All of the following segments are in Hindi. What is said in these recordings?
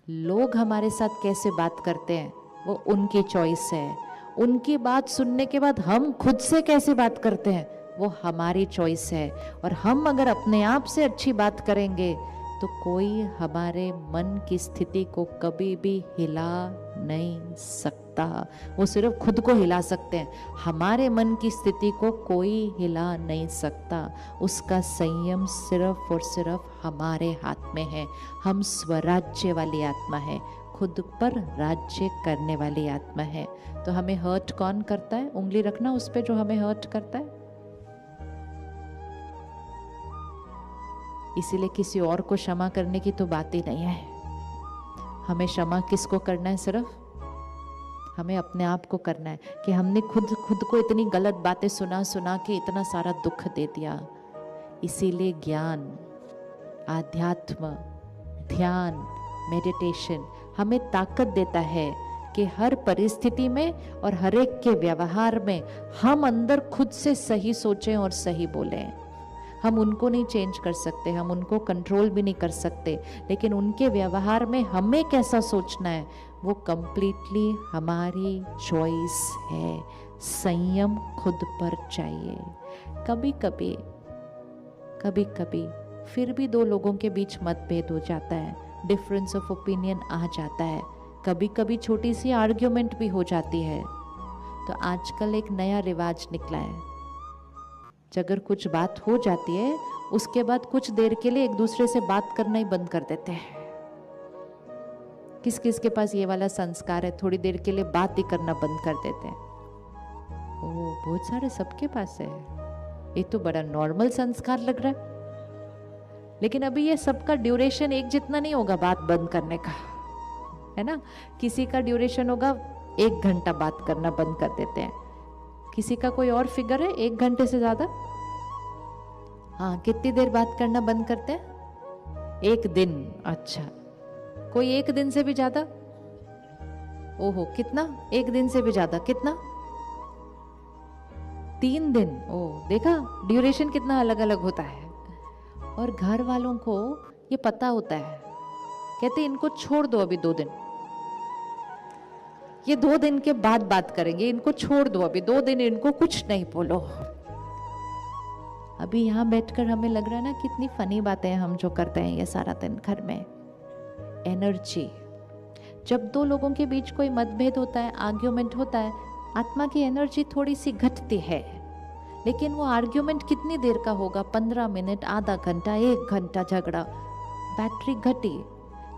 लोग हमारे साथ कैसे बात करते हैं वो उनकी चॉइस है। उनकी बात सुनने के बाद हम खुद से कैसे बात करते हैं वो हमारी चॉइस है। और हम अगर अपने आप से अच्छी बात करेंगे तो कोई हमारे मन की स्थिति को कभी भी हिला नहीं सकता। वो सिर्फ खुद को हिला सकते हैं, हमारे मन की स्थिति को कोई हिला नहीं सकता। उसका संयम सिर्फ और सिर्फ हमारे हाथ में है। हम स्वराज्य वाली आत्मा है, खुद पर राज्य करने वाली आत्मा है। तो हमें हर्ट कौन करता है? उंगली रखना उस पे जो हमें हर्ट करता है। इसीलिए किसी और को क्षमा करने की तो बात ही नहीं है। हमें क्षमा किसको करना है? सिर्फ हमें अपने आप को करना है कि हमने खुद को इतनी गलत बातें सुना सुना के इतना सारा दुख दे दिया। इसीलिए ज्ञान, आध्यात्म, ध्यान, मेडिटेशन हमें ताकत देता है कि हर परिस्थिति में और हर एक के व्यवहार में हम अंदर खुद से सही सोचें और सही बोलें। हम उनको नहीं चेंज कर सकते, हम उनको कंट्रोल भी नहीं कर सकते, लेकिन उनके व्यवहार में हमें कैसा सोचना है वो कंप्लीटली हमारी चॉइस है। संयम खुद पर चाहिए। कभी कभी फिर भी दो लोगों के बीच मतभेद हो जाता है, डिफरेंस ऑफ ओपिनियन आ जाता है, कभी कभी छोटी सी आर्ग्यूमेंट भी हो जाती है। तो आजकल एक नया रिवाज निकला है, अगर कुछ बात हो जाती है उसके बाद कुछ देर के लिए एक दूसरे से बात करना ही बंद कर देते हैं। किस किस के पास ये वाला संस्कार है? थोड़ी देर के लिए बात ही करना बंद कर देते हैं। ओह, बहुत सारे सबके पास है। ये तो बड़ा नॉर्मल संस्कार लग रहा है। लेकिन अभी ये सबका ड्यूरेशन एक जितना नहीं होगा बात बंद करने का, है ना? किसी का ड्यूरेशन होगा 1 घंटा बात करना बंद कर देते हैं, किसी का कोई और फिगर है 1 घंटे से ज्यादा। हाँ, कितनी देर बात करना बंद करते हैं? 1 दिन। अच्छा, कोई 1 दिन से भी ज्यादा? ओहो, कितना? 1 दिन से भी ज्यादा कितना? 3 दिन। ओह, देखा ड्यूरेशन कितना अलग अलग होता है। और घर वालों को ये पता होता है, कहते इनको छोड़ दो अभी 2 दिन, ये 2 दिन के बाद बात करेंगे, इनको छोड़ दो अभी 2 दिन, इनको कुछ नहीं बोलो। अभी यहाँ बैठकर हमें लग रहा है ना कितनी फनी बातें हैं हम जो करते हैं ये सारा दिन घर में। एनर्जी, जब 2 लोगों के बीच कोई मतभेद होता है, आर्ग्यूमेंट होता है, आत्मा की एनर्जी थोड़ी सी घटती है। लेकिन वो आर्ग्यूमेंट कितनी देर का होगा? 15 मिनट, आधा घंटा, 1 घंटा झगड़ा, बैटरी घटी।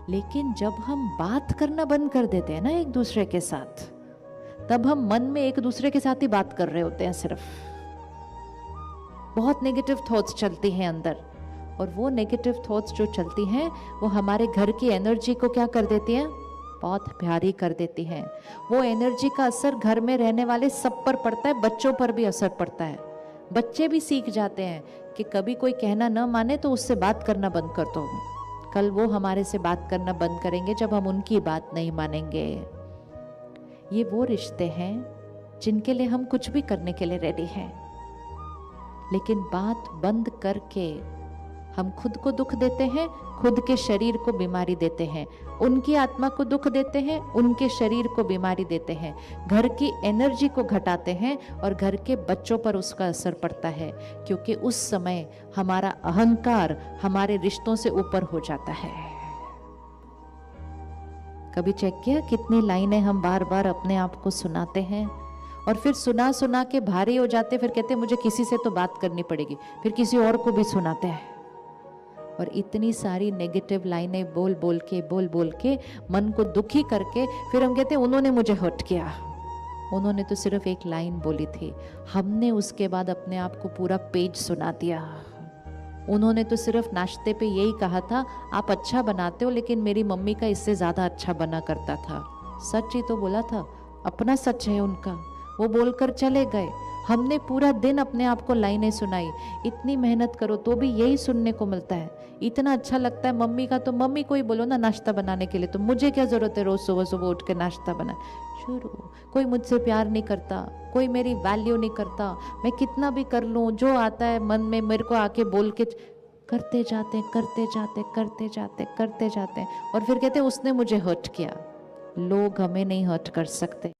लेकिन जब हम बात करना बंद कर देते हैं ना एक दूसरे के साथ, तब हम मन में एक दूसरे के साथ ही बात कर रहे होते हैं सिर्फ। बहुत नेगेटिव थॉट्स चलती हैं अंदर, और वो नेगेटिव थॉट्स जो चलती हैं वो हमारे घर की एनर्जी को क्या कर देती हैं? बहुत प्यारी कर देती हैं। वो एनर्जी का असर घर में रहने वाले सब पर पड़ता है, बच्चों पर भी असर पड़ता है। बच्चे भी सीख जाते हैं कि कभी कोई कहना न माने तो उससे बात करना बंद कर दो। कल वो हमारे से बात करना बंद करेंगे जब हम उनकी बात नहीं मानेंगे। ये वो रिश्ते हैं जिनके लिए हम कुछ भी करने के लिए रेडी हैं, लेकिन बात बंद करके हम खुद को दुख देते हैं, खुद के शरीर को बीमारी देते हैं, उनकी आत्मा को दुख देते हैं, उनके शरीर को बीमारी देते हैं, घर की एनर्जी को घटाते हैं और घर के बच्चों पर उसका असर पड़ता है, क्योंकि उस समय हमारा अहंकार हमारे रिश्तों से ऊपर हो जाता है। कभी चेक किया कितनी लाइनें हम बार बार अपने आप को सुनाते हैं और फिर सुना सुना के भारी हो जाते, फिर कहते हैं मुझे किसी से तो बात करनी पड़ेगी, फिर किसी और को भी सुनाते हैं। और इतनी सारी नेगेटिव लाइनें बोल बोल के मन को दुखी करके फिर हम कहते हैं उन्होंने मुझे हर्ट किया। उन्होंने तो सिर्फ एक लाइन बोली थी, हमने उसके बाद अपने आप को पूरा पेज सुना दिया। उन्होंने तो सिर्फ नाश्ते पे यही कहा था आप अच्छा बनाते हो, लेकिन मेरी मम्मी का इससे ज़्यादा अच्छा बना करता था। सच ही तो बोला था, अपना सच है उनका, वो बोलकर चले गए। हमने पूरा दिन अपने आप को लाइनें सुनाई। इतनी मेहनत करो तो भी यही सुनने को मिलता है। इतना अच्छा लगता है मम्मी का, तो मम्मी को ही बोलो ना नाश्ता बनाने के लिए, तो मुझे क्या ज़रूरत है रोज़ सुबह सुबह उठ के नाश्ता बना। शुरू, कोई मुझसे प्यार नहीं करता, कोई मेरी वैल्यू नहीं करता, मैं कितना भी कर लूँ, जो आता है मन में मेरे को आके बोल के करते जाते करते जाते करते जाते करते जाते और फिर कहते उसने मुझे हर्ट किया। लोग हमें नहीं हर्ट कर सकते।